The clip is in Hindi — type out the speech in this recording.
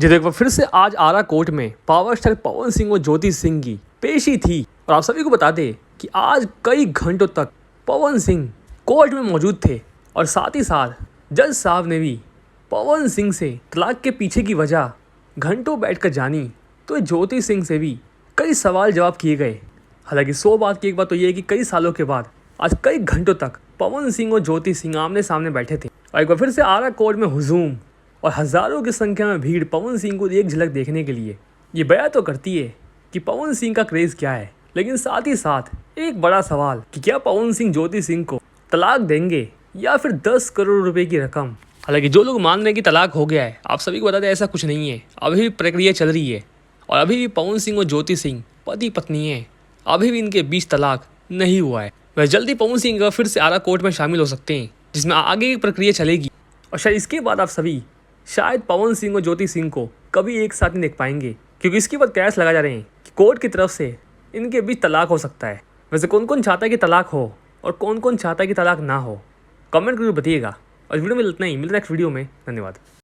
जी तो एक बार फिर से आज आरा कोर्ट में पावर स्टार पवन सिंह और ज्योति सिंह की पेशी थी। और आप सभी को बता दें कि आज कई घंटों तक पवन सिंह कोर्ट में मौजूद थे और साथ ही साथ जज साहब ने भी पवन सिंह से तलाक के पीछे की वजह घंटों बैठकर जानी। तो ज्योति सिंह से भी कई सवाल जवाब किए गए। हालांकि 100 बात की एक बात तो ये है कि कई सालों के बाद आज कई घंटों तक पवन सिंह और ज्योति सिंह आमने सामने बैठे थे। और एक बार फिर से आरा कोर्ट में हुजूम और हज़ारों की संख्या में भीड़ पवन सिंह को एक झलक देखने के लिए ये बयां तो करती है कि पवन सिंह का क्रेज़ क्या है। लेकिन साथ ही साथ एक बड़ा सवाल कि क्या पवन सिंह ज्योति सिंह को तलाक देंगे या फिर 10 करोड़ रुपए की रकम। हालांकि जो लोग मान रहे हैं कि तलाक हो गया है, आप सभी को बता दें ऐसा कुछ नहीं है। अभी भी प्रक्रिया चल रही है और अभी भी पवन सिंह और ज्योति सिंह पति पत्नी हैं। अभी भी इनके बीच तलाक नहीं हुआ है। वह जल्दी पवन सिंह फिर से आरा कोर्ट में शामिल हो सकते हैं, जिसमें आगे की प्रक्रिया चलेगी। और शायद इसके बाद आप सभी शायद पवन सिंह और ज्योति सिंह को कभी एक साथ नहीं देख पाएंगे, क्योंकि इसके बाद कयास लगा जा रहे हैं कि कोर्ट की तरफ से इनके बीच तलाक हो सकता है। वैसे कौन कौन चाहता है कि तलाक हो और कौन कौन चाहता है कि तलाक ना हो, कमेंट करके बताइएगा। और वीडियो में इतना ही, मिलते हैं नेक्स्ट वीडियो में। धन्यवाद।